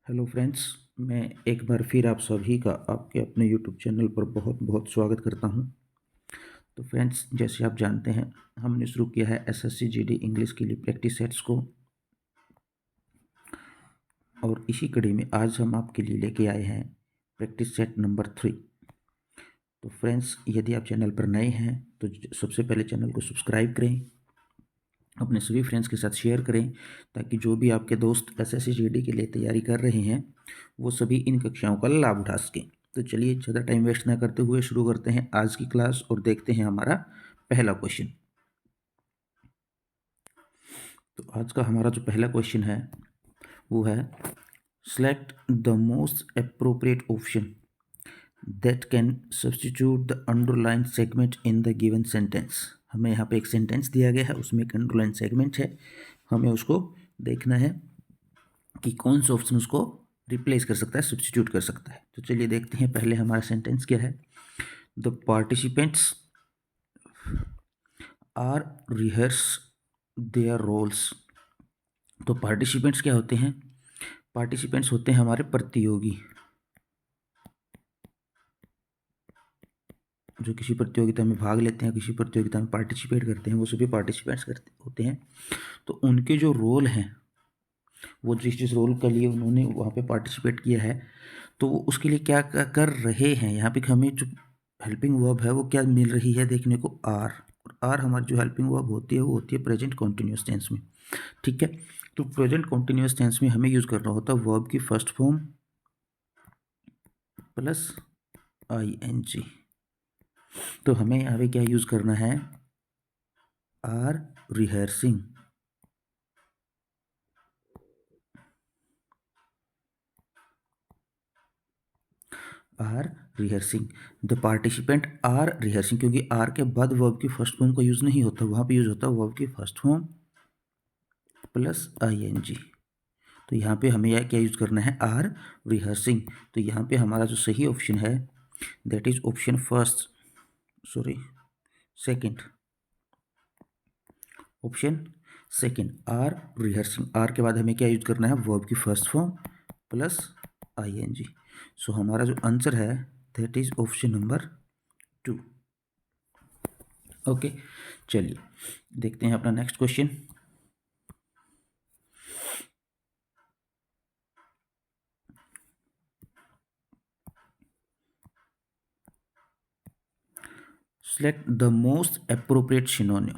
Hello friends, मैं एक बार फिर आप सभी का आपके अपने यूट्यूब चैनल पर बहुत बहुत स्वागत करता हूं। तो फ्रेंड्स, जैसे आप जानते हैं, हमने शुरू किया है एसएससी जीडी इंग्लिश के लिए प्रैक्टिस सेट्स को, और इसी कड़ी में आज हम आपके लिए लेके आए हैं प्रैक्टिस सेट नंबर 3। तो फ्रेंड्स, यदि आप चैनल पर नए हैं तो सबसे पहले चैनल को सब्सक्राइब करें, अपने सभी फ्रेंड्स के साथ शेयर करें, ताकि जो भी आपके दोस्त एसएससी जीडी के लिए तैयारी कर रहे हैं वो सभी इन कक्षाओं का लाभ उठा सकें। तो चलिए, ज़्यादा टाइम वेस्ट ना करते हुए शुरू करते हैं आज की क्लास और देखते हैं हमारा पहला क्वेश्चन। तो आज का हमारा जो पहला क्वेश्चन है वो है, select the most appropriate option that can substitute the underline segment in the given sentence. हमें यहाँ पे एक सेंटेंस दिया गया है, उसमें एक अंडरलाइन सेगमेंट है, हमें उसको देखना है कि कौन सा ऑप्शन उसको रिप्लेस कर सकता है, सब्स्टिट्यूट कर सकता है। तो चलिए देखते हैं पहले हमारा सेंटेंस क्या है। The participants are rehearse their roles. तो पार्टिसिपेंट्स क्या होते हैं? पार्टिसिपेंट्स होते हैं हमारे प्रतियोगी, जो किसी प्रतियोगिता में भाग लेते हैं, किसी प्रतियोगिता में पार्टिसिपेट करते हैं, वो सभी पार्टिसिपेंट्स करते होते हैं। तो उनके जो रोल हैं, वो जिस जिस रोल के लिए उन्होंने वहाँ पे पार्टिसिपेट किया है, तो वो उसके लिए क्या कर रहे हैं। यहाँ पे हमें जो हेल्पिंग वर्ब है वो क्या मिल रही है देखने को, आर। और आर हमारी जो हेल्पिंग वर्ब होती है वो होती है प्रेजेंट कॉन्टिन्यूस टेंस में। ठीक है, तो प्रेजेंट कॉन्टिन्यूस टेंस में हमें यूज़ करना होता है वर्ब की फर्स्ट फॉर्म प्लस ING। तो हमें यहाँ पे क्या यूज़ करना है, are rehearsing. Are rehearsing, the participant are rehearsing, क्योंकि आर के बाद वर्ब की फर्स्ट फॉर्म का यूज़ नहीं होता, वहाँ पे यूज़ होता है वर्ब की फर्स्ट फॉर्म प्लस ING। तो यहाँ पे हमें यह क्या यूज़ करना है, आर रिहर्सिंग। तो यहाँ पे हमारा जो सही ऑप्शन है that is option first, sorry second, option second, are rehearsing. Are के बाद हमें क्या यूज करना है, वर्ब की first form plus ING। So हमारा जो आंसर है that is option number 2। Okay, चलिए देखते हैं अपना next question. Select the most appropriate synonym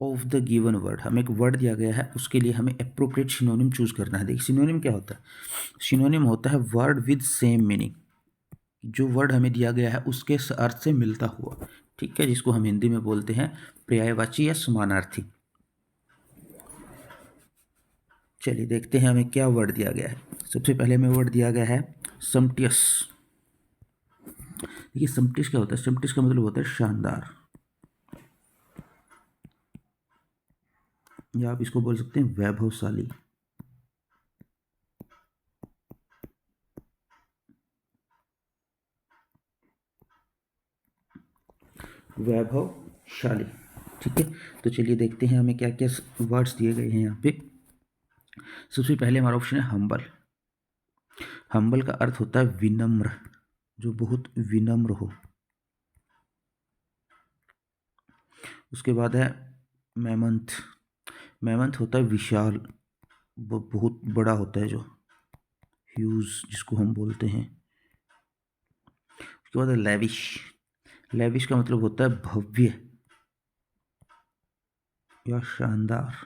of the given word. हमें एक वर्ड दिया गया है, उसके लिए हमें अप्रोप्रिएट सिनोनिम चूज करना है। देखिए सिनोनिम क्या होता है, सिनोनिम होता है वर्ड विद सेम मीनिंग, जो वर्ड हमें दिया गया है उसके अर्थ से मिलता हुआ। ठीक है, जिसको हम हिंदी में बोलते हैं पर्यायवाची या समानार्थी। चलिए देखते हैं हमें क्या वर्ड दिया गया है। सबसे पहले हमें वर्ड दिया गया है समटियस। देखिए समटियस क्या होता है, समटियस का मतलब होता है शानदार, या आप इसको बोल सकते हैं वैभवशाली। वैभवशाली, ठीक है। तो चलिए देखते हैं हमें क्या क्या वर्ड्स दिए गए हैं यहाँ पे। सबसे पहले हमारा ऑप्शन है हम्बल। हम्बल का अर्थ होता है विनम्र, जो बहुत विनम्र हो। उसके बाद है मैमंथ। मैमंथ होता है विशाल, वो बहुत बड़ा होता है, जो ह्यूज जिसको हम बोलते हैं। उसके बाद है लेविश। लेविश का मतलब होता है भव्य या शानदार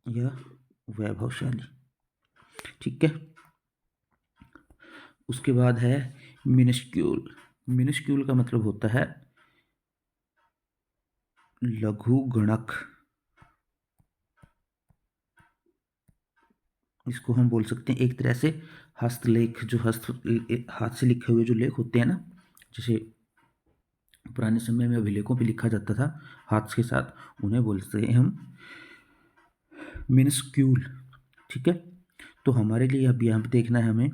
या वैभवशाली। ठीक है, उसके बाद है मिनिस्क्यूल। मिनिस्क्यूल का मतलब होता है लघु गणक, इसको हम बोल सकते हैं एक तरह से हस्तलेख, जो हाथ से लिखे हुए जो लेख होते हैं ना, जैसे पुराने समय में अभिलेखों पे लिखा जाता था हाथ के साथ, उन्हें बोलते हैं हम मिनिस्क्यूल। ठीक है, तो हमारे लिए अब यहाँ पे देखना है हमें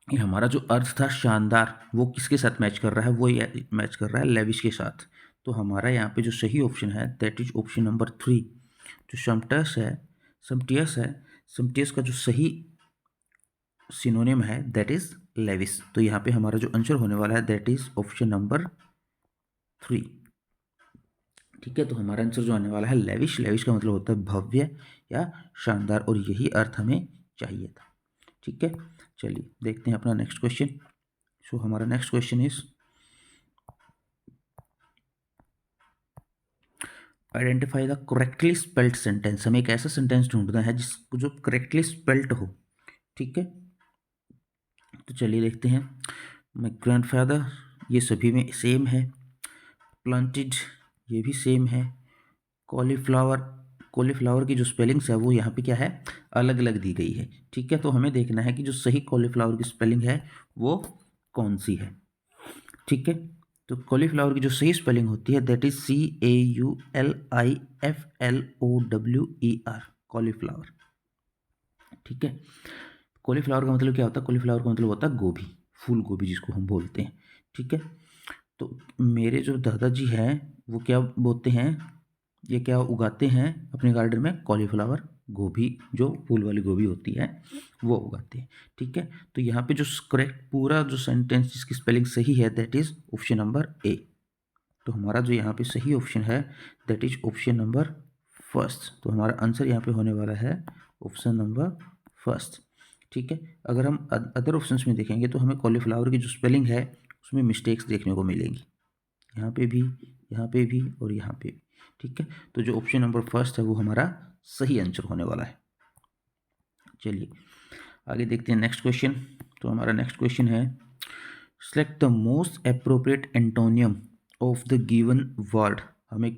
कि हमारा जो अर्थ था शानदार, वो किसके साथ मैच कर रहा है, वो मैच कर रहा है लेविश के साथ। तो हमारा यहाँ पे जो सही ऑप्शन है दैट इज ऑप्शन नंबर 3, जो समटियस का जो सही सिनोनिम है दैट इज लेविस। तो यहाँ पे हमारा जो आंसर होने वाला है दैट इज ऑप्शन नंबर 3। ठीक है, तो हमारा आंसर जो आने वाला है लेविश। लेविश का मतलब होता है भव्य या शानदार, और यही अर्थ हमें चाहिए था। ठीक है, चलिए देखते हैं अपना नेक्स्ट क्वेश्चन। सो हमारा next question is identify the correctly spelled sentence. हमें एक ऐसा सेंटेंस ढूंढना है जिसको जो करेक्टली स्पेल्ड हो। ठीक है, तो चलिए देखते हैं। माई ग्रैंडफादर, ये सभी में सेम है। प्लांटेड, ये भी सेम है। कॉलीफ्लावर की जो स्पेलिंग्स है वो यहाँ पे क्या है, अलग अलग दी गई है। ठीक है, तो हमें देखना है कि जो सही कॉलीफ्लावर की स्पेलिंग है वो कौन सी है। ठीक है, तो कॉलीफ्लावर की जो सही स्पेलिंग होती है दैट इज CAULIFLOWER, कॉलीफ्लावर। ठीक है, कॉलीफ्लावर का मतलब क्या होता है, कॉलीफ्लावर का मतलब होता है गोभी, फूल गोभी जिसको हम बोलते हैं। ठीक है, तो मेरे जो दादाजी हैं वो क्या बोलते हैं, ये क्या उगाते हैं अपने गार्डन में, कॉलीफ्लावर, गोभी, जो फूल वाली गोभी होती है वो उगाते हैं। ठीक है, तो यहाँ पे जो करेक्ट पूरा जो सेंटेंस जिसकी स्पेलिंग सही है that is option number A. तो हमारा जो यहाँ पे सही ऑप्शन है that is option number first. तो हमारा आंसर यहाँ पे होने वाला है ऑप्शन नंबर फर्स्ट। ठीक है, अगर हम अदर ऑप्शंस में देखेंगे तो हमें कॉलीफ्लावर की जो स्पेलिंग है उसमें मिस्टेक्स देखने को मिलेंगी, यहाँ पे भी, यहाँ पे भी और यहाँ पे भी। ठीक है, तो जो ऑप्शन नंबर फर्स्ट है वो हमारा सही आंसर होने वाला है। चलिए आगे देखते हैं नेक्स्ट क्वेश्चन। तो हमारा नेक्स्ट क्वेश्चन है select the most appropriate antonym of the given word. हमें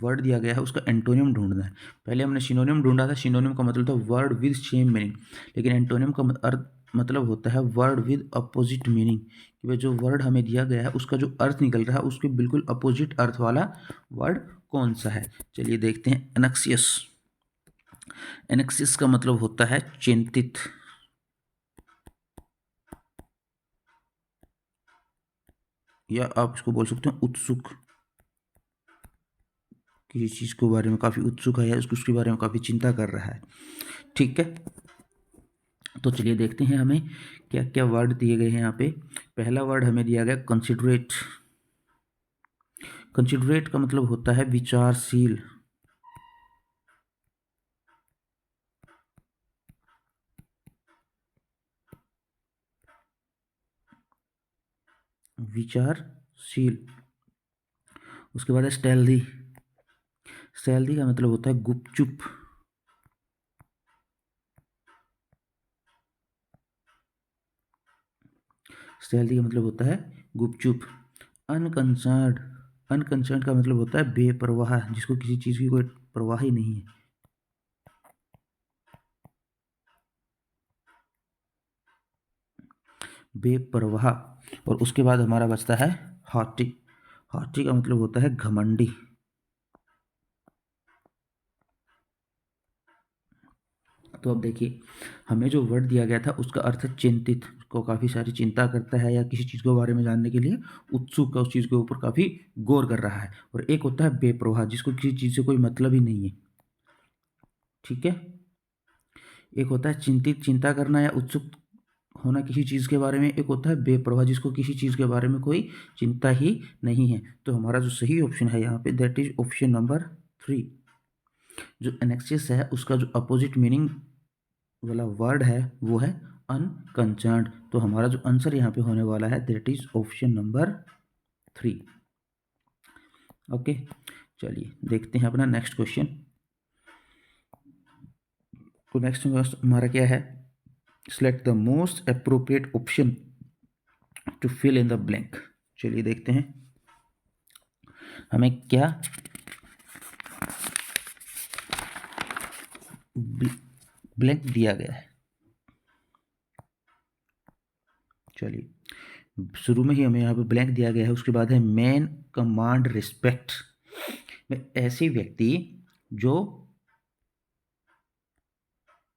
वर्ड दिया गया है उसका एंटोनियम ढूंढना है। पहले हमने सिनोनिम ढूंढा था, सिनोनिम का मतलब था वर्ड विद सेम मीनिंग, लेकिन एंटोनियम का अर्थ मतलब होता है वर्ड विद अपोजिट मीनिंग, कि भाई जो वर्ड हमें दिया गया है उसका जो अर्थ निकल रहा है उसके बिल्कुल अपोजिट अर्थ वाला वर्ड कौन सा है। चलिए देखते हैं। एनक्सियस, एनक्सियस का मतलब होता है चिंतित, या आप इसको बोल सकते हैं उत्सुक, किसी चीज़ के बारे में काफ़ी उत्सुक है या उसके बारे में काफ़ी चिंता कर रहा है। ठीक है, तो चलिए देखते हैं हमें क्या क्या वर्ड दिए गए हैं यहाँ पे। पहला वर्ड हमें दिया गया कंसिडरेट। कंसिडरेट का मतलब होता है विचारशील। विचारशील। उसके बाद है स्टेल्दी। स्टेल्दी का मतलब होता है गुपचुप। स्टेल्दी का मतलब होता है गुपचुप। अनकंसर्न्ड, अनकंसर्न्ड का मतलब होता है बेपरवाह, जिसको किसी चीज़ की कोई परवाह ही नहीं है। बेपरवाह। और उसके बाद हमारा बचता है हॉटी। हॉटी का मतलब होता है घमंडी। तो अब देखिए, हमें जो वर्ड दिया गया था उसका अर्थ है चिंतित, को काफ़ी सारी चिंता करता है या किसी चीज़ के बारे में जानने के लिए उत्सुक है, उस चीज़ के ऊपर काफ़ी गौर कर रहा है। और एक होता है बेपरवाह, जिसको किसी चीज़ से कोई मतलब ही नहीं है। ठीक है, एक होता है चिंतित, चिंता करना या उत्सुक होना किसी चीज़ के बारे में, एक होता है बेपरवाह, जिसको किसी चीज़ के बारे में कोई चिंता ही नहीं है। तो हमारा जो सही ऑप्शन है यहाँ पे दैट इज ऑप्शन नंबर 3। जो एनेक्सिस है उसका जो अपोजिट मीनिंग वाला वर्ड है वो है अनकंसर्न्ड। तो हमारा जो आंसर यहाँ पे होने वाला है that is option number 3। Okay, चलिए देखते हैं अपना नेक्स्ट क्वेश्चन। तो नेक्स्ट हमारा क्या है, select the most appropriate option to fill in the blank. चलिए देखते हैं हमें क्या ब्लैंक दिया गया है। चलिए शुरू में ही हमें यहाँ पे ब्लैंक दिया गया है, उसके बाद है मैन कमांड रिस्पेक्ट। में ऐसे व्यक्ति जो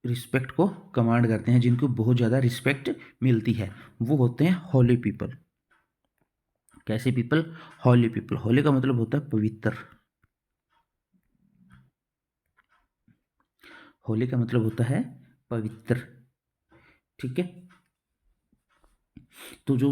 रिस्पेक्ट को कमांड करते हैं, जिनको बहुत ज़्यादा रिस्पेक्ट मिलती है, वो होते हैं हॉली पीपल। कैसे पीपल, हॉली पीपल। हॉली का मतलब होता है पवित्र। होली का मतलब होता है पवित्र। ठीक है, तो जो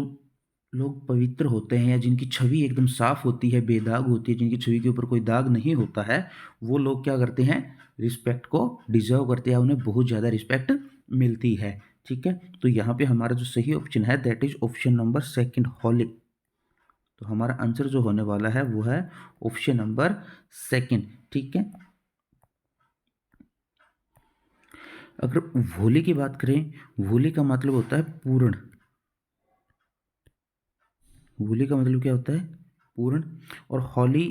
लोग पवित्र होते हैं या जिनकी छवि एकदम साफ होती है, बेदाग होती है, जिनकी छवि के ऊपर कोई दाग नहीं होता है, वो लोग क्या करते हैं, रिस्पेक्ट को डिजर्व करते हैं, उन्हें बहुत ज़्यादा रिस्पेक्ट मिलती है। ठीक है, तो यहाँ पे हमारा जो सही ऑप्शन है that is option number second, Holi. तो हमारा आंसर जो होने वाला है वो है ऑप्शन नंबर सेकंड। ठीक है, अगर होली की बात करें, होली का मतलब होता है पूर्ण। होली का मतलब क्या होता है, पूर्ण। और हॉली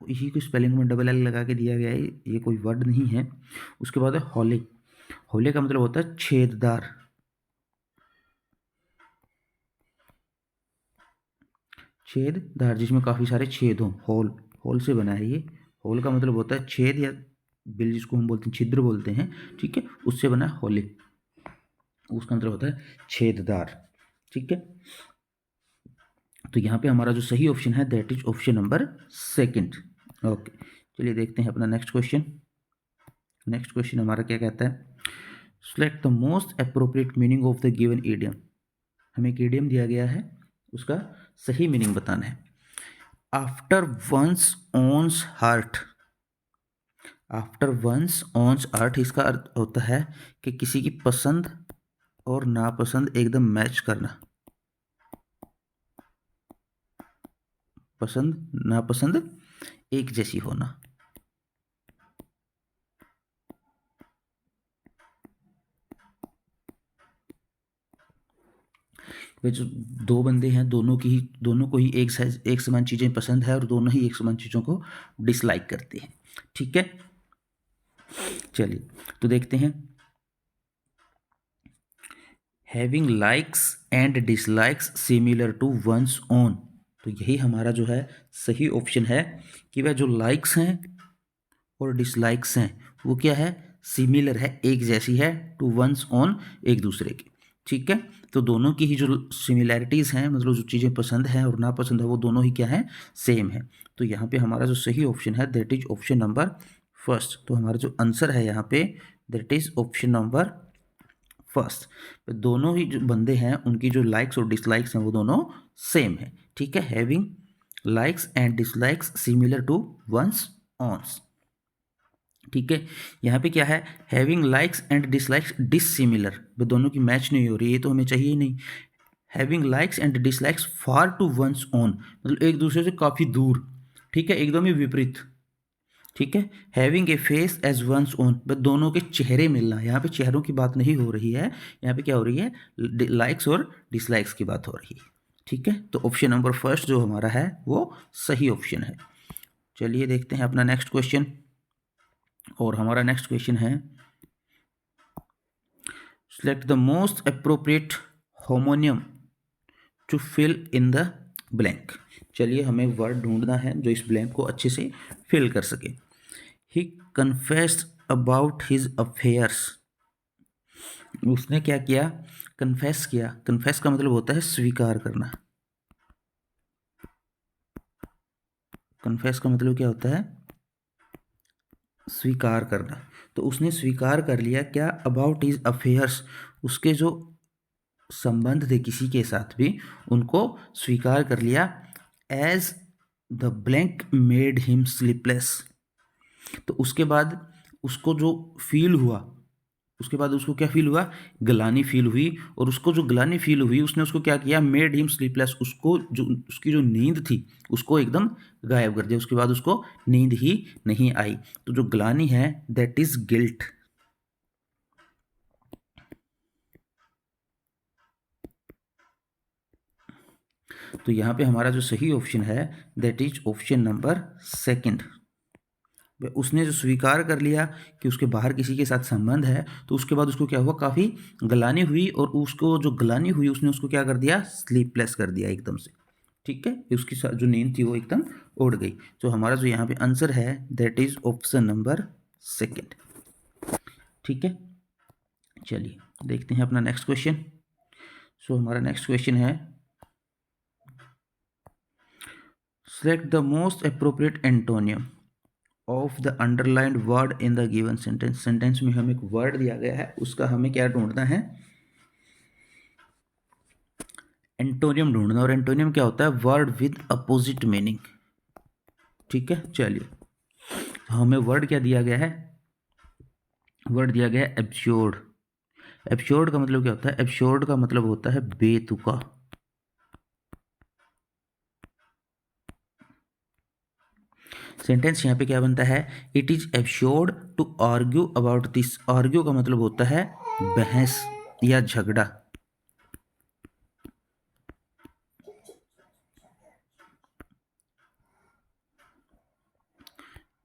इसी को स्पेलिंग में डबल एल लगा के दिया गया है, ये कोई वर्ड नहीं है। उसके बाद है हॉली। हॉली का मतलब होता है छेददार। छेददार जिसमें काफ़ी सारे छेद हों, होल, होल से बना है ये। होल का मतलब होता है छेद या बिल, जिसको हम बोलते हैं छिद्र बोलते हैं। ठीक है, उससे बना है होली, उसका मतलब होता है छेददार। ठीक है, तो यहाँ पे हमारा जो सही ऑप्शन है that is option number second. Okay, चलिए देखते हैं अपना नेक्स्ट क्वेश्चन। नेक्स्ट क्वेश्चन हमारा क्या कहता है, select the most appropriate meaning of the given idiom. हमें एक इडियम दिया गया है, उसका सही मीनिंग बताना है। After one's owns heart. After one's owns heart, इसका अर्थ होता है कि किसी की पसंद और नापसंद एकदम मैच करना। पसंद नापसंद एक जैसी होना। वे जो दो बंदे हैं, दोनों को ही एक समान चीज़ें पसंद है और दोनों ही एक समान चीज़ों को डिसलाइक करते हैं। ठीक है, चलिए तो देखते हैं। Having likes and dislikes similar to one's own. तो यही हमारा जो है सही ऑप्शन है कि वह जो लाइक्स हैं और डिसलाइक्स हैं वो क्या है, सिमिलर है, एक जैसी है, टू वंस ओन, एक दूसरे की। ठीक है, तो दोनों की ही जो सिमिलैरिटीज़ हैं, मतलब जो चीज़ें पसंद हैं और नापसंद है, वो दोनों ही क्या हैं, सेम है। तो यहाँ पे हमारा जो सही ऑप्शन है that is option number first. तो हमारा जो आंसर है यहाँ पे that is option number first. दोनों ही जो बंदे हैं उनकी जो लाइक्स और डिसलाइक्स हैं वो दोनों सेम है। ठीक है, having likes and dislikes similar to one's ones. ठीक है, यहाँ पे क्या है, having likes and dislikes dissimilar, दोनों की मैच नहीं हो रही, ये तो हमें चाहिए ही नहीं। Having likes and dislikes far to one's own, मतलब एक दूसरे से काफ़ी दूर। ठीक है, एकदम ही विपरीत। ठीक है, having a face as one's own, बस दोनों के चेहरे मिलना। यहाँ पे चेहरों की बात नहीं हो रही है, यहाँ पे क्या हो रही है, लाइक्स और डिसलाइक्स की बात हो रही है। ठीक है, तो ऑप्शन नंबर फर्स्ट जो हमारा है वो सही ऑप्शन है। चलिए देखते हैं अपना नेक्स्ट क्वेश्चन। और हमारा नेक्स्ट क्वेश्चन है, select the most appropriate homonym to fill in the blank. चलिए हमें वर्ड ढूंढना है जो इस ब्लैंक को अच्छे से फिल कर सके। ही कन्फेस्ड अबाउट हिज अफेयर्स। उसने क्या किया, कन्फेस किया। कन्फेस का मतलब होता है स्वीकार करना। कन्फेस का मतलब क्या होता है, स्वीकार करना। तो उसने स्वीकार कर लिया क्या, अबाउट हिज अफेयर्स, उसके जो संबंध थे किसी के साथ भी, उनको स्वीकार कर लिया। As the blank made him sleepless. तो उसके बाद उसको जो फील हुआ, उसके बाद उसको क्या फील हुआ, ग्लानि फील हुई। और उसको जो ग्लानि फील हुई उसने उसको क्या किया, मेड हिम स्लीपलेस, उसको जो उसकी जो नींद थी उसको एकदम गायब कर दिया। उसके बाद उसको नींद ही नहीं आई। तो जो ग्लानि है दैट इज गिल्ट। तो यहाँ पे हमारा जो सही ऑप्शन है that is option number second. उसने जो स्वीकार कर लिया कि उसके बाहर किसी के साथ संबंध है, तो उसके बाद उसको क्या हुआ, काफ़ी ग्लानि हुई। और उसको जो ग्लानि हुई उसने उसको क्या कर दिया, स्लीपलेस कर दिया एकदम से। ठीक है, उसकी जो नींद थी वो एकदम उड़ गई। तो हमारा जो यहाँ पे आंसर है that is option number second. ठीक है, चलिए देखते हैं अपना नेक्स्ट क्वेश्चन। सो हमारा नेक्स्ट क्वेश्चन है, select the most appropriate antonym of the underlined word in the given sentence. Sentence में हमें एक वर्ड दिया गया है, उसका हमें क्या ढूंढना है, एंटोनियम ढूंढना। और एंटोनियम क्या होता है, वर्ड विद अपोजिट मीनिंग। ठीक है, चलिए हमें वर्ड क्या दिया गया है, वर्ड दिया गया है एब्सोर्ड। एब्सोर्ड का मतलब क्या होता है, एब्सोर्ड का मतलब होता है बेतुका। सेंटेंस यहाँ पे क्या बनता है, it is absurd to argue about this. Argue का मतलब होता है बहस या झगड़ा।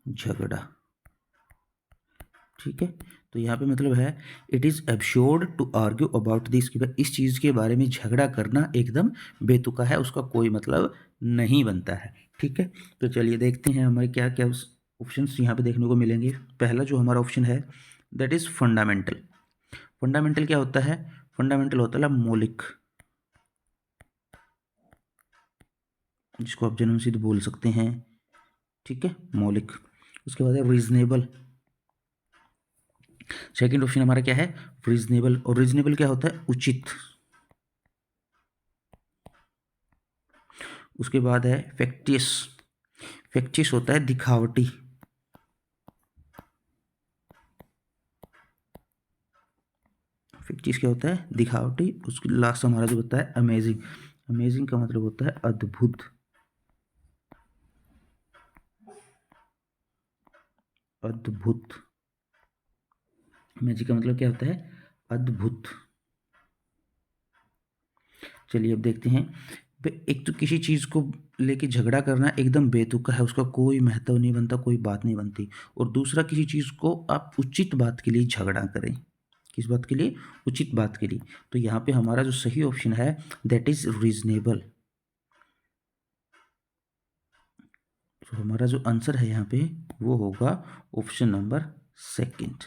झगड़ा, ठीक है। तो यहाँ पे मतलब है it is absurd to argue about this, कि भाई इस चीज़ के बारे में झगड़ा करना एकदम बेतुका है, उसका कोई मतलब नहीं बनता है। ठीक है, तो चलिए देखते हैं हमारे क्या क्या ऑप्शंस यहाँ पे देखने को मिलेंगे। पहला जो हमारा ऑप्शन है दैट इज़ फंडामेंटल। फंडामेंटल क्या होता है, फंडामेंटल होता है मौलिक, जिसको आप जन्मसिद्ध बोल सकते हैं। ठीक है, मौलिक। उसके बाद है रीजनेबल। सेकंड ऑप्शन हमारा क्या है, रीजनेबल। और रीजनेबल क्या होता है, उचित। उसके बाद है फैक्टियस। फैक्टियस होता है दिखावटी। फैक्टियस क्या होता है, दिखावटी। उसके लास्ट हमारा जो होता है अमेजिंग। अमेजिंग का मतलब होता है अद्भुत। अद्भुत, अमेजिंग का मतलब क्या होता है, अद्भुत। चलिए अब देखते हैं। एक तो किसी चीज़ को लेके झगड़ा करना एकदम बेतुका है, उसका कोई महत्व नहीं बनता, कोई बात नहीं बनती। और दूसरा, किसी चीज़ को आप उचित बात के लिए झगड़ा करें। किस बात के लिए, उचित बात के लिए। तो यहाँ पे हमारा जो सही ऑप्शन है दैट इज रीजनेबल। तो हमारा जो आंसर है यहाँ पे वो होगा ऑप्शन नंबर सेकंड।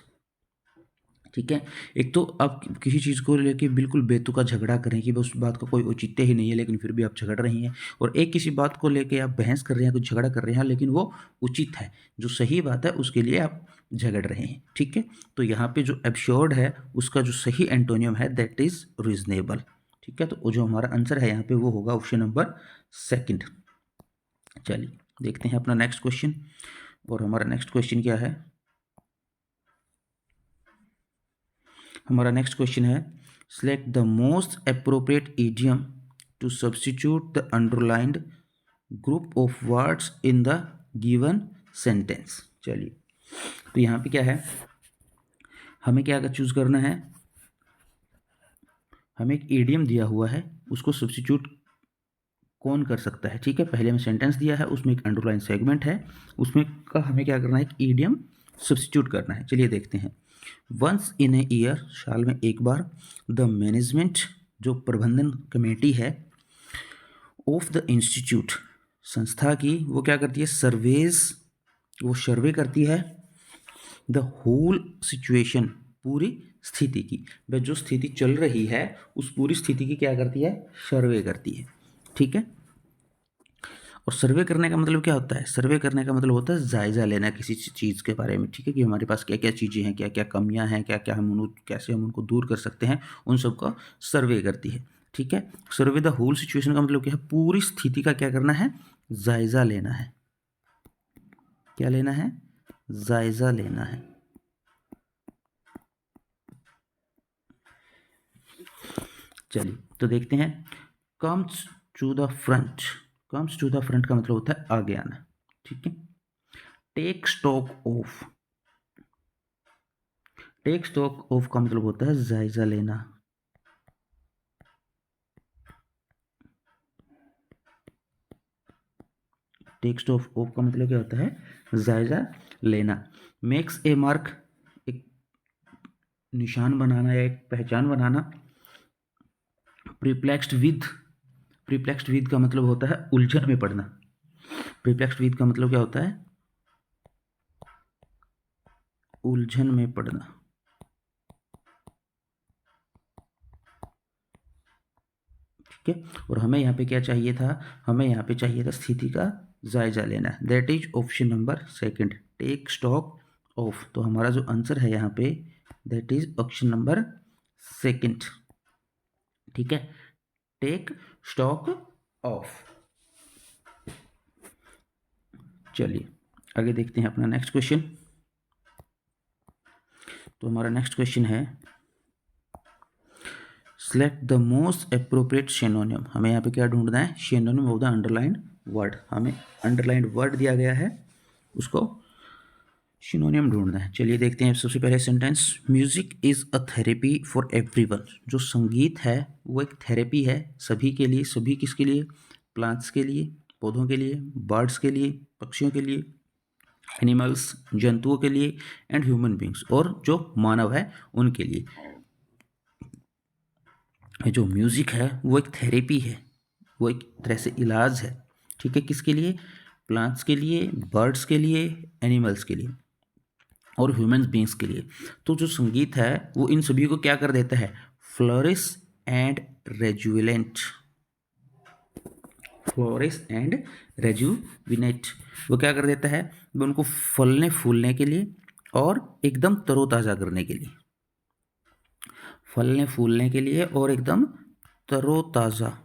ठीक है, एक तो आप किसी चीज़ को लेके बिल्कुल बेतुका झगड़ा करें कि उस बात का कोई औचित्य ही नहीं है, लेकिन फिर भी आप झगड़ रही हैं। और एक किसी बात को लेके आप बहस कर रहे हैं, कुछ झगड़ा कर रहे हैं, लेकिन वो उचित है, जो सही बात है उसके लिए आप झगड़ रहे हैं। ठीक है, तो यहाँ पे जो एब्सोर्ड है उसका जो सही एंटोनियम है दैट इज रीजनेबल। ठीक है, तो जो हमारा आंसर है यहाँ पे वो होगा ऑप्शन नंबर सेकंड। चलिए देखते हैं अपना नेक्स्ट क्वेश्चन। और हमारा नेक्स्ट क्वेश्चन क्या है, हमारा नेक्स्ट क्वेश्चन है select the most appropriate idiom to substitute the underlined group of words in the given sentence. चलिए, तो यहाँ पे क्या है, हमें क्या चूज करना है, हमें एक इडियम दिया हुआ है, उसको सब्स्टिट्यूट कौन कर सकता है। ठीक है, पहले हमें सेंटेंस दिया है, उसमें एक अंडरलाइन सेगमेंट है, उसमें का हमें क्या करना है, एक इडियम सब्स्टिट्यूट करना है। चलिए देखते हैं। वंस इन ए ईयर, साल में एक बार, द मैनेजमेंट, जो प्रबंधन कमेटी है, ऑफ द इंस्टीट्यूट, संस्था की, वो क्या करती है, सर्वेज, वो सर्वे करती है द होल सिचुएशन, पूरी स्थिति की। वह जो स्थिति चल रही है उस पूरी स्थिति की क्या करती है, सर्वे करती है। ठीक है, और सर्वे करने का मतलब क्या होता है, सर्वे करने का मतलब होता है जायज़ा लेना किसी चीज़ के बारे में। ठीक है, कि हमारे पास क्या क्या चीज़ें हैं, क्या क्या कमियां हैं, क्या क्या कैसे हम उनको दूर कर सकते हैं, उन सब का सर्वे करती है। ठीक है, सर्वे द होल सिचुएशन का मतलब क्या है, पूरी स्थिति का क्या करना है, जायज़ा लेना है। क्या लेना है, जायज़ा लेना है। चलिए तो देखते हैं। Comes to the front, comes to the front का मतलब होता है आगे आना। ठीक है, take stock of, take stock of का मतलब होता है जायजा लेना। टेक स्टॉक ऑफ का मतलब क्या होता है, जायजा लेना। मेक्स ए मार्क, एक निशान बनाना या एक पहचान बनाना। प्रीप्लेक्स्ड विद, प्रीप्लेक्स्ड विद का मतलब होता है उलझन में पड़ना। प्रीप्लेक्स्ड विद का मतलब क्या होता है, उलझन में पड़ना। ठीक है, और हमें यहाँ पे क्या चाहिए था, हमें यहाँ पे चाहिए था स्थिति का जायजा लेना। That is option number second, take stock of. तो हमारा जो आंसर है यहाँ पे that is option number second. ठीक है, टेक स्टॉक ऑफ। चलिए आगे देखते हैं अपना नेक्स्ट क्वेश्चन। तो हमारा नेक्स्ट क्वेश्चन है select the most appropriate synonym. हमें यहाँ पे क्या ढूंढना है? Synonym of the underlined word. हमें अंडरलाइंड वर्ड दिया गया है, उसको सिनोनिम ढूंढना है। चलिए देखते हैं सबसे पहले sentence, music is a therapy for everyone. जो संगीत है वो एक थेरेपी है सभी के लिए। सभी किसके लिए? प्लांट्स के लिए, पौधों के लिए, बर्ड्स के लिए, पक्षियों के लिए, एनिमल्स जंतुओं के लिए, एंड ह्यूमन बींग्स और जो मानव है उनके लिए। जो म्यूज़िक है वो एक थेरेपी है, वो एक तरह से इलाज है। ठीक है, किसके लिए? प्लांट्स के लिए, बर्ड्स के लिए, एनिमल्स के लिए और ह्यूमन बींग्स के लिए। तो जो संगीत है वो इन सभी को क्या कर देता है? Flourish and rejuvenate. Flourish and rejuvenate, वो क्या कर देता है? वो उनको फलने फूलने के लिए और एकदम तरोताज़ा करने के लिए, फलने फूलने के लिए और एकदम तरोताज़ा।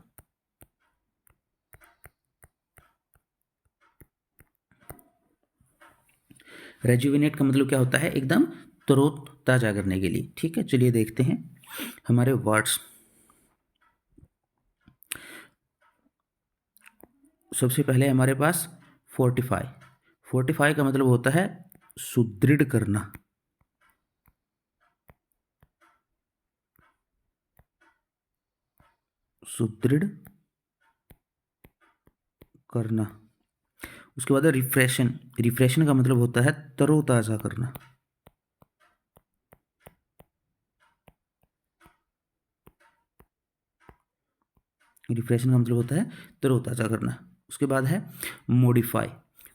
रेजुविनेट का मतलब क्या होता है? एकदम तरोताज़ा करने के लिए। ठीक है, चलिए देखते हैं हमारे वर्ड्स। सबसे पहले हमारे पास फोर्टिफाई। फोर्टिफाई का मतलब होता है सुदृढ़ करना। सुदृढ़ करना। उसके बाद है रिफ्रेशन। रिफ्रेशन का मतलब होता है तरोताज़ा करना। रिफ्रेशन का मतलब होता है तरोताज़ा करना। उसके बाद है मॉडिफाई।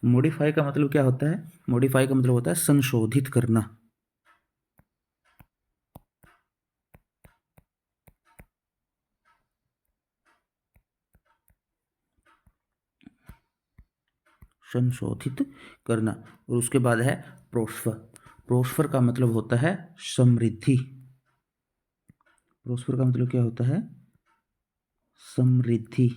मॉडिफाई का मतलब क्या होता है? मॉडिफाई का मतलब होता है संशोधित करना। संशोधित करना। और उसके बाद है प्रोस्पर। प्रोस्पर का मतलब होता है समृद्धि। प्रोस्पर का मतलब क्या होता है? समृद्धि।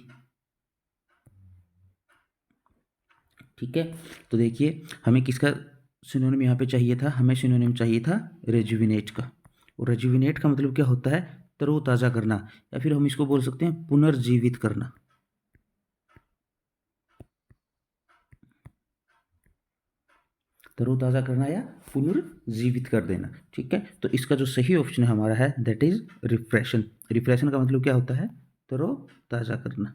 ठीक है, तो देखिए हमें किसका सिनोनिम यहाँ पे चाहिए था? हमें सिनोनिम चाहिए था रेजुविनेट का। और रेजुविनेट का मतलब क्या होता है? तरोताज़ा करना, या फिर हम इसको बोल सकते हैं पुनर्जीवित करना। तरोताज़ा करना या पुनर्जीवित कर देना। ठीक है, तो इसका जो सही ऑप्शन है हमारा है दैट इज रिफ्रेशन। रिफ्रेशन का मतलब क्या होता है? तरोताज़ा करना।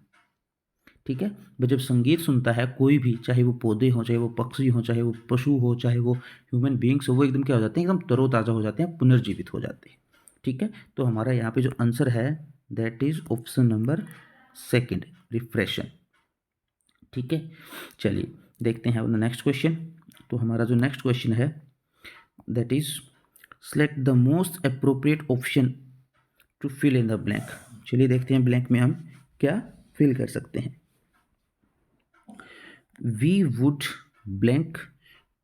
ठीक है, वह जब संगीत सुनता है कोई भी, चाहे वो पौधे हों, चाहे वो पक्षी हों, चाहे वो पशु हो, चाहे वो ह्यूमन बींग्स हो, वो एकदम क्या हो जाते हैं? एकदम तरोताज़ा हो जाते हैं, पुनर्जीवित हो जाते हैं। ठीक है, तो हमारा यहाँ पे जो आंसर है that is option number second, refreshen. ठीक है, चलिए देखते हैं अपना नेक्स्ट क्वेश्चन। तो हमारा जो नेक्स्ट क्वेश्चन है that is select the most appropriate option to fill in the blank. चलिए देखते हैं ब्लैंक में हम क्या फिल कर सकते हैं। We would blank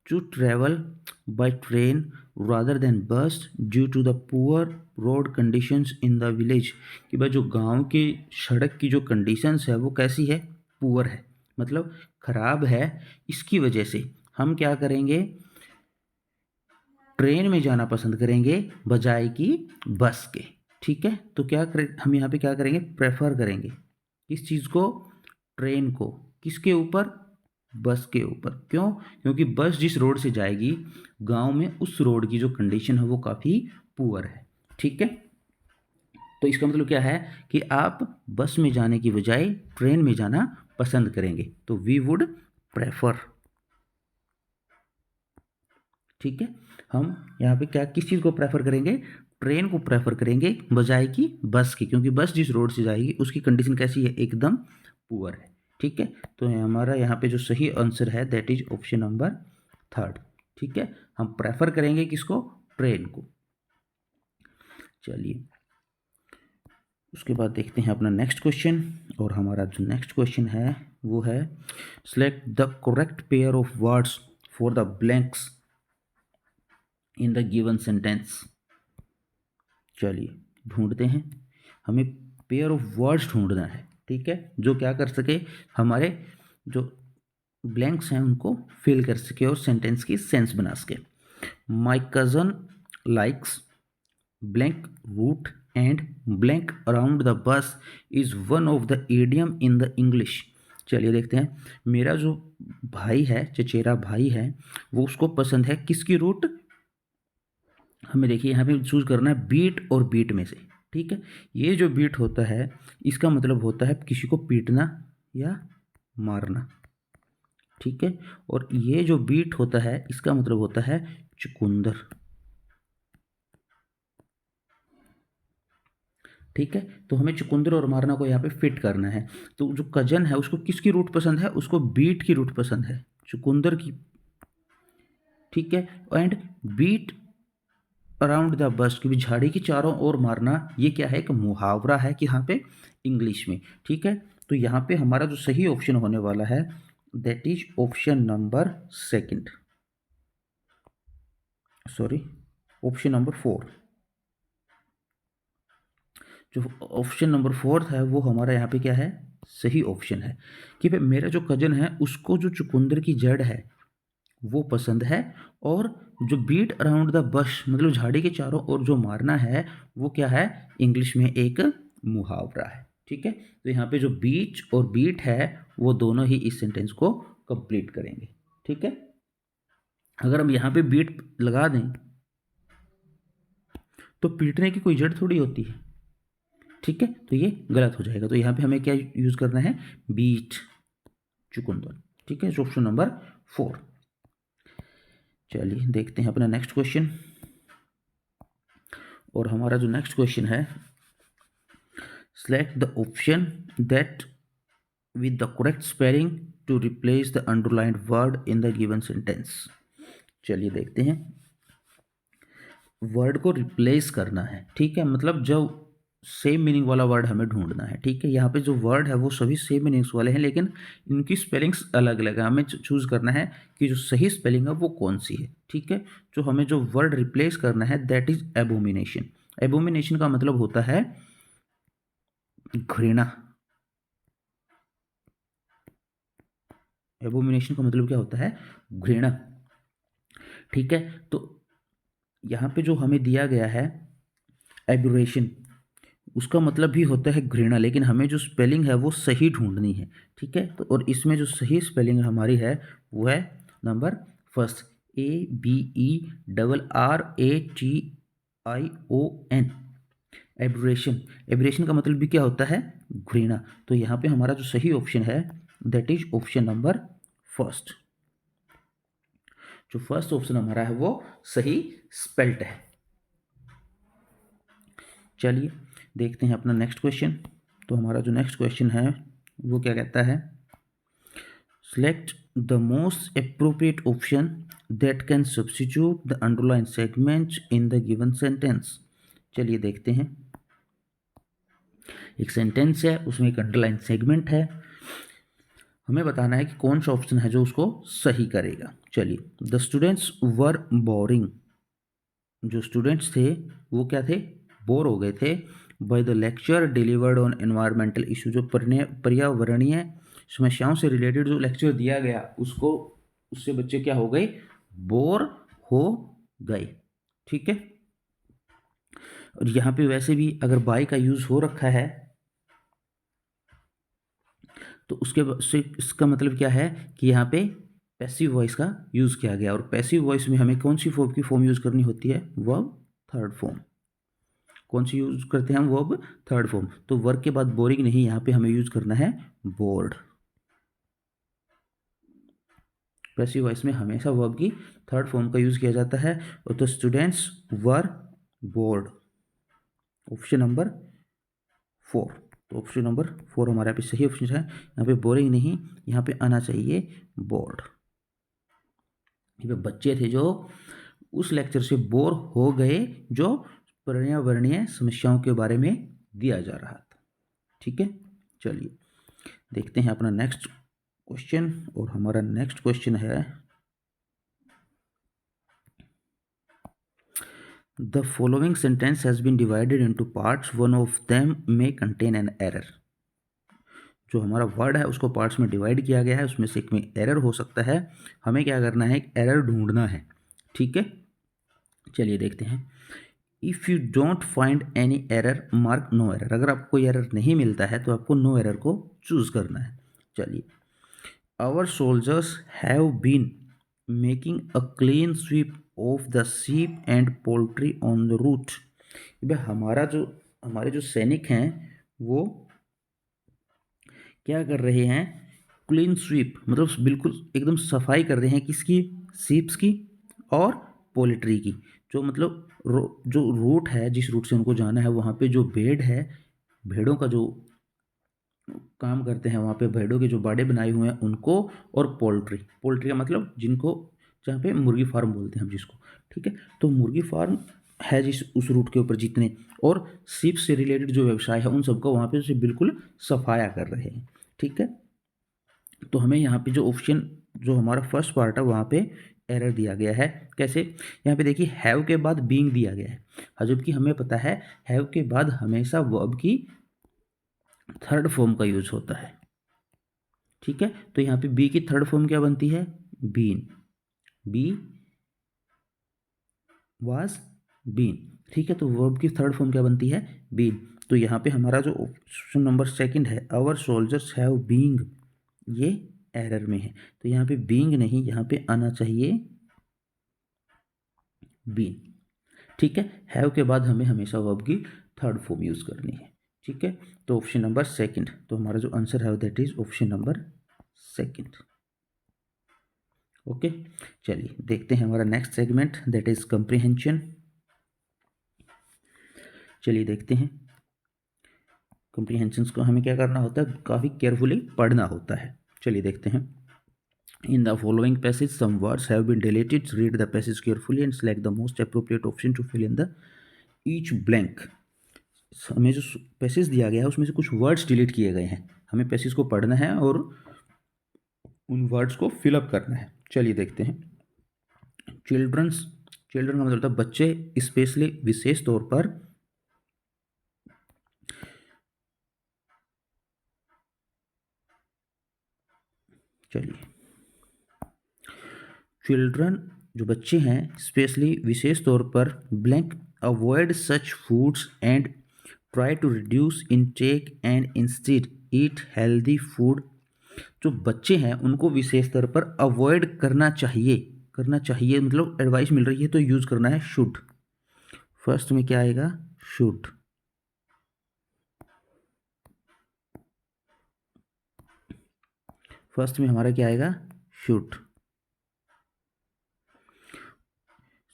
to travel by train rather than bus due to the poor road conditions in the village। कि भाई जो गांव की सड़क की जो कंडीशंस है वो कैसी है? पुअर है, मतलब खराब है। इसकी वजह से हम क्या करेंगे? ट्रेन में जाना पसंद करेंगे बजाय कि बस के। ठीक है, तो क्या करें हम यहाँ पे? क्या करेंगे? प्रेफर करेंगे किस चीज़ को? ट्रेन को। किसके ऊपर? बस के ऊपर। क्यों? क्योंकि बस जिस रोड से जाएगी गांव में, उस रोड की जो कंडीशन है वो काफ़ी पुअर है। ठीक है, तो इसका मतलब क्या है कि आप बस में जाने की बजाय ट्रेन में जाना पसंद करेंगे। तो वी वुड प्रेफर। ठीक है, हम यहाँ पे क्या किस चीज़ को प्रेफर करेंगे? ट्रेन को प्रेफर करेंगे बजाय कि बस की, क्योंकि बस जिस रोड से जाएगी उसकी कंडीशन कैसी है? एकदम पुअर है। ठीक है, तो हमारा यहाँ पे जो सही आंसर है that is option number third. ठीक है, हम प्रेफर करेंगे किसको? ट्रेन को। चलिए उसके बाद देखते हैं अपना नेक्स्ट क्वेश्चन। और हमारा जो नेक्स्ट क्वेश्चन है वो है select the correct pair of words for the blanks in the given sentence. चलिए ढूंढते हैं, हमें पेयर ऑफ वर्ड्स ढूंढना है, ठीक है, जो क्या कर सके, हमारे जो ब्लैंक्स हैं उनको फिल कर सके और सेंटेंस की सेंस बना सके. My cousin likes blank root and blank around the bus is one of the idiom in the English. चलिए देखते हैं, मेरा जो भाई है, चचेरा भाई है, वो उसको पसंद है किसकी रूट, हमें देखिए यहाँ पे चूज करना है बीट और बीट में से, ठीक है. ये जो बीट होता है इसका मतलब होता है किसी को पीटना या मारना, ठीक है, और ये जो बीट होता है इसका मतलब होता है चुकंदर, ठीक है. तो हमें चुकंदर और मारना को यहाँ पे फिट करना है. तो जो कजन है उसको किसकी रूट पसंद है, उसको बीट की रूट पसंद है, चुकंदर की, ठीक है. And beat around the bust, की भी झाड़ी की चारों ओर मारना, ये क्या है, एक मुहावरा है कि यहाँ पे इंग्लिश में, ठीक है. तो यहाँ पे हमारा जो सही ऑप्शन होने वाला है that is option number second, sorry option number 4. जो ऑप्शन नंबर 4 है वो हमारा यहाँ पे क्या है, सही ऑप्शन है कि भाई मेरा जो कजन है उसको जो चुकंदर की जड़ है वो पसंद है, और जो बीट अराउंड द बश मतलब झाड़ी के चारों ओर जो मारना है वो क्या है, इंग्लिश में एक मुहावरा है, ठीक है. तो यहाँ पे जो बीच और बीट है वो दोनों ही इस सेंटेंस को कंप्लीट करेंगे, ठीक है. अगर हम यहाँ पे बीट लगा दें तो पीटने की कोई जड़ थोड़ी होती है, ठीक है, तो ये गलत हो जाएगा. तो यहाँ पे हमें क्या यूज करना है, बीट, चुकंदर, ठीक है. Option number 4. चलिए देखते हैं अपना नेक्स्ट क्वेश्चन, और हमारा जो नेक्स्ट क्वेश्चन है, select the option that with the correct spelling to replace the underlined word in the given sentence. चलिए देखते हैं, वर्ड को रिप्लेस करना है, ठीक है, मतलब जब सेम मीनिंग वाला वर्ड हमें ढूंढना है, ठीक है. यहाँ पे जो वर्ड है वो सभी सेम मीनिंग्स वाले हैं लेकिन इनकी स्पेलिंग्स अलग अलग है. हमें चूज करना है कि जो सही स्पेलिंग है वो कौन सी है, ठीक है. जो हमें जो वर्ड रिप्लेस करना है दैट इज एबोमिनेशन. एबोमिनेशन का मतलब होता है घृणा. एबोमिनेशन का मतलब क्या होता है, घृणा, ठीक है. तो यहाँ पे जो हमें दिया गया है एब्यूरेशन, उसका मतलब भी होता है घृणा, लेकिन हमें जो स्पेलिंग है वो सही ढूंढनी है, ठीक है. तो और इसमें जो सही स्पेलिंग हमारी है वो है नंबर फर्स्ट, ABERRATION, एब्यूरेशन. एब्यूरेशन का मतलब भी क्या होता है, घृणा. तो यहाँ पे हमारा जो सही ऑप्शन है that is option number first. जो फर्स्ट ऑप्शन हमारा है वो सही स्पेल्ट है. चलिए देखते हैं अपना नेक्स्ट क्वेश्चन. तो हमारा जो नेक्स्ट क्वेश्चन है वो क्या कहता है, select the most appropriate option that can substitute the underline segment in the given sentence. चलिए देखते हैं, एक सेंटेंस है उसमें एक अंडरलाइन सेगमेंट है, हमें बताना है कि कौन सा ऑप्शन है जो उसको सही करेगा. चलिए, द स्टूडेंट्स वर बोरिंग, जो स्टूडेंट्स थे वो क्या थे, बोर हो गए थे, by the lecture delivered on environmental issue, जो पर्यावरणीय समस्याओं से रिलेटेड जो लेक्चर दिया गया उसको, उससे बच्चे क्या हो गए, बोर हो गए, ठीक है. और यहाँ पे वैसे भी अगर बाय का यूज हो रखा है तो उसके इसका मतलब क्या है कि यहाँ पे पैसिव वॉइस का यूज किया गया, और पैसिव वॉइस में हमें कौन सी फॉर्म की फॉर्म यूज करनी होती है, वर्ब थर्ड फॉर्म. कौन सी यूज करते हैं हम, वर्ब थर्ड फॉर्म. तो वर्ब के बाद बोरिंग नहीं, यहाँ पे हमें यूज करना है बोर्ड. पैसिव वॉइस में हमेशा वर्ब की थर्ड फॉर्म का यूज किया जाता है. और तो students were board, option number 4. तो ऑप्शन नंबर 4 हमारा पे सही ऑप्शन है. यहाँ पे बोरिंग नहीं, यहाँ पे आना चाहिए बोर्ड. ये बच्चे थे जो उस लेक्चर से बोर हो गए जो पर्यावरणीय समस्याओं के बारे में दिया जा रहा था, ठीक है. चलिए देखते हैं अपना नेक्स्ट क्वेश्चन, और हमारा नेक्स्ट क्वेश्चन है the following sentence has been divided into parts, one of them may contain an error. जो हमारा वर्ड है उसको पार्ट्स में डिवाइड किया गया है, उसमें से एक में एरर हो सकता है, हमें क्या करना है, एक एरर ढूंढना है। ठीक है, चलिए देखते हैं। If you don't find any error mark no error. अगर आपको कोई एरर नहीं मिलता है तो आपको नो एरर को चूज करना है। चलिए, our soldiers have been making a clean sweep of the sheep and poultry on the route. भाई हमारे जो सैनिक हैं वो क्या कर रहे हैं, क्लीन स्वीप मतलब बिल्कुल एकदम सफाई कर रहे हैं, किसकी, सीप्स की और पोल्ट्री की। जो मतलब जो रूट है, जिस रूट से उनको जाना है, वहाँ पे जो भेड़ है, भेड़ों का जो काम करते हैं वहाँ पे, भेड़ों के जो बाड़े बनाए हुए हैं उनको, और पोल्ट्री, पोल्ट्री का मतलब जिनको, जहाँ पे मुर्गी फार्म बोलते हैं हम जिसको। ठीक है, तो मुर्गी फार्म है जिस उस रूट के ऊपर जितने, और शिप से रिलेटेड जो व्यवसाय है उन सबको वहाँ पे से बिल्कुल सफाया कर रहे हैं। ठीक है, तो हमें यहाँ पे जो ऑप्शन, जो हमारा फर्स्ट पार्ट है वहाँ पे एरर दिया गया है। कैसे, यहाँ पे देखिए हैव के बाद बीइंग दिया गया है, जबकि हमें पता है हैव के बाद हमेशा वर्ब की थर्ड फॉर्म का यूज होता है। ठीक है, तो यहाँ पे बी की थर्ड फॉर्म क्या बनती है, बीन, बी वाज बीन। ठीक है, तो वर्ब की थर्ड फॉर्म क्या बनती है, बीन। तो यहाँ पे हमारा जो ऑप्शन नंबर सेकंड है, आवर सोल्जर्स हैव बीइंग, ये एरर में है। तो यहाँ पे बीइंग नहीं, यहाँ पे आना चाहिए बीन। ठीक है, हैव के बाद हमें हमेशा वर्ब की थर्ड फॉर्म यूज करनी है। ठीक है, तो ऑप्शन नंबर सेकंड, तो हमारा जो आंसर है that is option number second. Okay, चलिए देखते हैं हमारा next segment that is comprehension. चलिए देखते हैं, कंप्रीहेंशन को हमें क्या करना होता है, काफ़ी केयरफुली पढ़ना होता है। चलिए देखते हैं। In the following passage some words have been deleted, read the passage carefully and select the most appropriate option to fill in the each blank. हमें जो पैसेज दिया गया है उसमें से कुछ वर्ड्स डिलीट किए गए हैं, हमें पैसेज को पढ़ना है और उन वर्ड्स को फिलअप करना है। चलिए देखते हैं। चिल्ड्रंस, चिल्ड्रन का मतलब होता है बच्चे, स्पेशली विशेष तौर पर, चलिए चिल्ड्रन जो बच्चे हैं, स्पेशली विशेष तौर पर, blank avoid such foods and try to reduce intake and instead eat healthy food. जो बच्चे हैं उनको विशेष तौर पर अवॉइड करना चाहिए, करना चाहिए मतलब एडवाइस मिल रही है तो यूज करना है शुड। फर्स्ट में क्या आएगा, शुड। फर्स्ट में हमारा क्या आएगा, should.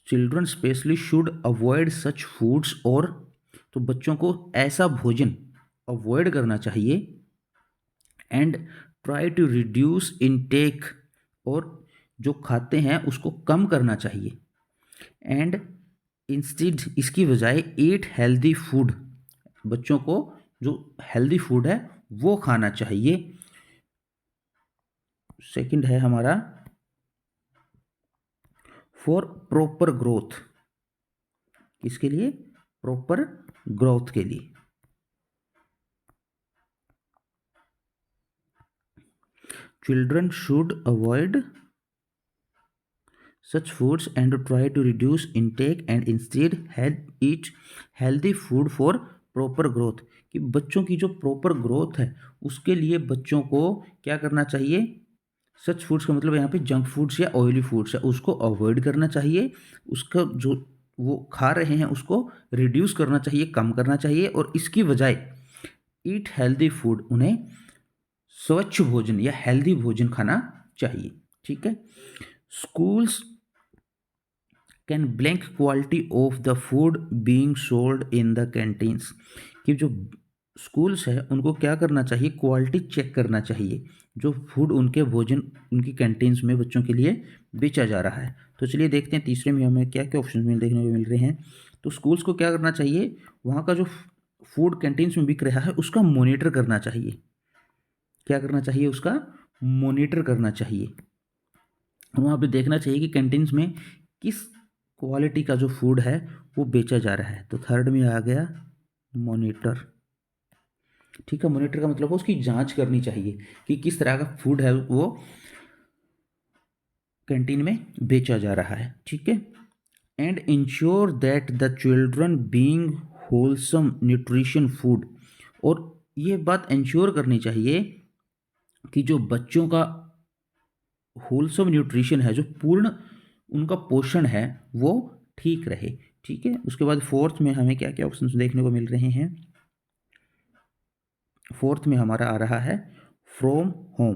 Children specially should avoid such foods, और तो बच्चों को ऐसा भोजन अवॉइड करना चाहिए, and try to reduce intake, और जो खाते हैं उसको कम करना चाहिए, एंड इंस्टेड इसकी बजाय ईट हेल्दी फूड, बच्चों को जो हेल्दी फूड है वो खाना चाहिए। सेकंड है हमारा फॉर प्रॉपर ग्रोथ, किसके लिए, प्रॉपर ग्रोथ के लिए। Children should avoid such foods and try to reduce intake and instead eat healthy food for proper growth। कि बच्चों की जो प्रॉपर ग्रोथ है उसके लिए बच्चों को क्या करना चाहिए, सच फूड्स का मतलब यहाँ पे जंक फूड्स या ऑयली फूड्स है उसको अवॉइड करना चाहिए, उसका जो वो खा रहे हैं उसको रिड्यूस करना चाहिए, कम करना चाहिए, और इसकी बजाय ईट हेल्दी फूड, उन्हें स्वच्छ भोजन या हेल्दी भोजन खाना चाहिए। ठीक है, schools can blank quality of the food being sold in the canteens. कि जो स्कूल्स है उनको क्या करना चाहिए, क्वालिटी चेक करना चाहिए जो फूड उनके भोजन उनकी कैंटीन्स में बच्चों के लिए बेचा जा रहा है। तो चलिए देखते हैं तीसरे में हमें क्या क्या ऑप्शन में देखने को मिल रहे हैं। तो स्कूल्स को क्या करना चाहिए, वहाँ का जो फूड कैंटीन्स में बिक रहा है उसका मॉनिटर करना चाहिए। क्या करना चाहिए, उसका मॉनिटर करना चाहिए। वहाँ पे देखना चाहिए कि कैंटीन्स में किस क्वालिटी का जो फूड है वो बेचा जा रहा है। तो थर्ड में आ गया मॉनिटर। ठीक है, मॉनिटर का मतलब उसकी जांच करनी चाहिए कि किस तरह का फूड है वो कैंटीन में बेचा जा रहा है। ठीक है, and ensure that the children being wholesome nutrition food. और ये बात इंश्योर करनी चाहिए कि जो बच्चों का होलसम न्यूट्रिशन है, जो पूर्ण उनका पोषण है, वो ठीक रहे। ठीक है, उसके बाद फोर्थ में हमें क्या क्या ऑप्शन देखने को मिल रहे हैं। फोर्थ में हमारा आ रहा है फ्रॉम होम।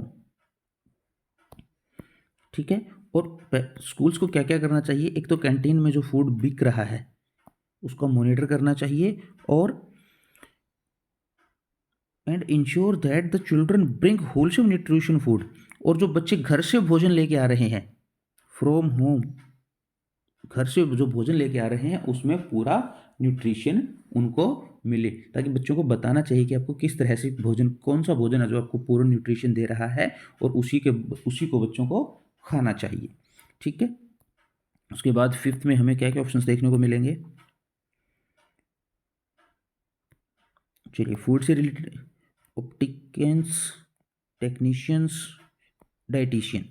ठीक है, और स्कूल्स को क्या क्या करना चाहिए, एक तो कैंटीन में जो फूड बिक रहा है उसको मॉनिटर करना चाहिए, और and ensure that the children bring wholesome nutrition food. और जो बच्चे घर से भोजन लेके आ रहे हैं फ्रॉम होम, घर से जो भोजन लेके आ रहे हैं उसमें पूरा न्यूट्रिशन उनको मिले, ताकि बच्चों को बताना चाहिए कि आपको किस तरह से भोजन, कौन सा भोजन है जो आपको पूर्ण न्यूट्रिशन दे रहा है, और उसी को बच्चों को खाना चाहिए। ठीक है, उसके बाद फिफ्थ में हमें क्या क्या ऑप्शंस देखने को मिलेंगे। चलिए, फूड से रिलेटेड ऑप्टिशियंस, टेक्नीशियंस, डाइटिशियन।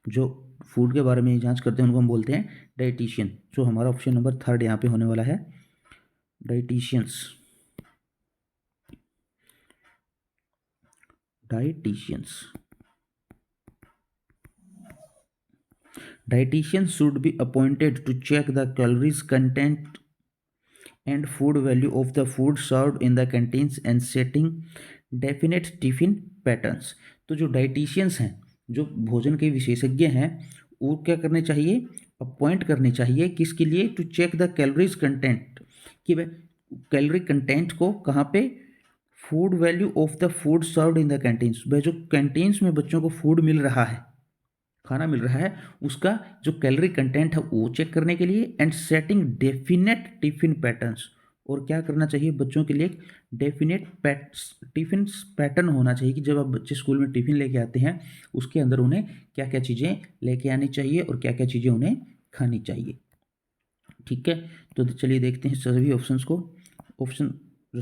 जो फूड के बारे में जांच करते हैं उनको हम बोलते हैं डाइटिशियन। जो हमारा ऑप्शन नंबर थर्ड यहाँ पे होने वाला है, dietitians. Dietitians dietitians should be appointed to check the calories content and food value of the food served in the canteens and setting definite tiffin patterns। तो जो डाइटिशियंस हैं, जो भोजन के विशेषज्ञ हैं, वो क्या करने चाहिए, अपॉइंट करने चाहिए, किसके लिए, to check the calories content, कि वह कैलोरी कंटेंट को कहाँ पे, food value of the food served in the canteens, वह जो कैंटीन्स में बच्चों को फूड मिल रहा है, खाना मिल रहा है, उसका जो कैलोरी कंटेंट है वो चेक करने के लिए, and setting definite tiffin patterns. और क्या करना चाहिए, बच्चों के लिए एक डेफिनेट टिफिन पैटर्न होना चाहिए कि जब आप बच्चे स्कूल में टिफिन लेके आते हैं उसके अंदर उन्हें क्या क्या चीज़ें लेके आनी चाहिए और क्या क्या चीज़ें उन्हें खानी चाहिए। ठीक है, तो चलिए देखते हैं सभी ऑप्शंस को। ऑप्शन जो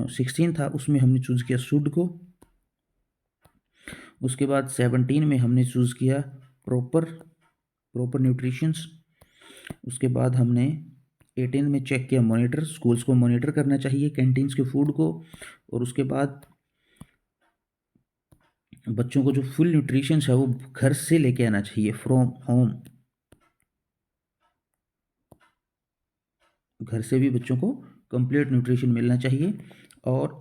16 था उसमें हमने चूज़ किया शुड को। उसके बाद 17 में हमने चूज़ किया प्रॉपर न्यूट्रिशंस। उसके बाद हमने 18 में चेक किया मॉनिटर, स्कूल्स को मॉनिटर करना चाहिए कैंटीन्स के फूड को। और उसके बाद बच्चों को जो फुल न्यूट्रिशंस है वो घर से लेके आना चाहिए, फ्रॉम होम। घर से भी बच्चों को कंप्लीट न्यूट्रिशन मिलना चाहिए। और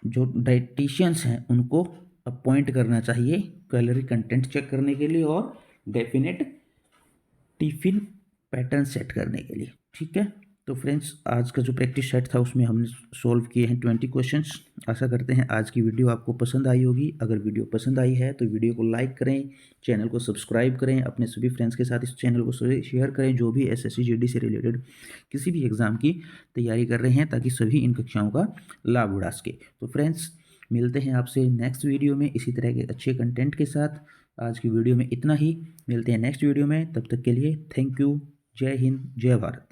जो डाइटिशियंस हैं उनको अपॉइंट करना चाहिए कैलोरी कंटेंट चेक करने के लिए और डेफिनेट टिफिन पैटर्न सेट करने के लिए। ठीक है, तो फ्रेंड्स आज का जो प्रैक्टिस सेट था उसमें हमने सॉल्व किए हैं 20 क्वेश्चंस। आशा करते हैं आज की वीडियो आपको पसंद आई होगी। अगर वीडियो पसंद आई है तो वीडियो को लाइक करें, चैनल को सब्सक्राइब करें, अपने सभी फ्रेंड्स के साथ इस चैनल को शेयर करें जो भी SSC GD से रिलेटेड किसी भी एग्ज़ाम की तैयारी कर रहे हैं, ताकि सभी इन कक्षाओं का लाभ उठा सके। तो फ्रेंड्स मिलते हैं आपसे नेक्स्ट वीडियो में इसी तरह के अच्छे कंटेंट के साथ। आज की वीडियो में इतना ही, मिलते हैं नेक्स्ट वीडियो में, तब तक के लिए थैंक यू। जय हिंद, जय भारत।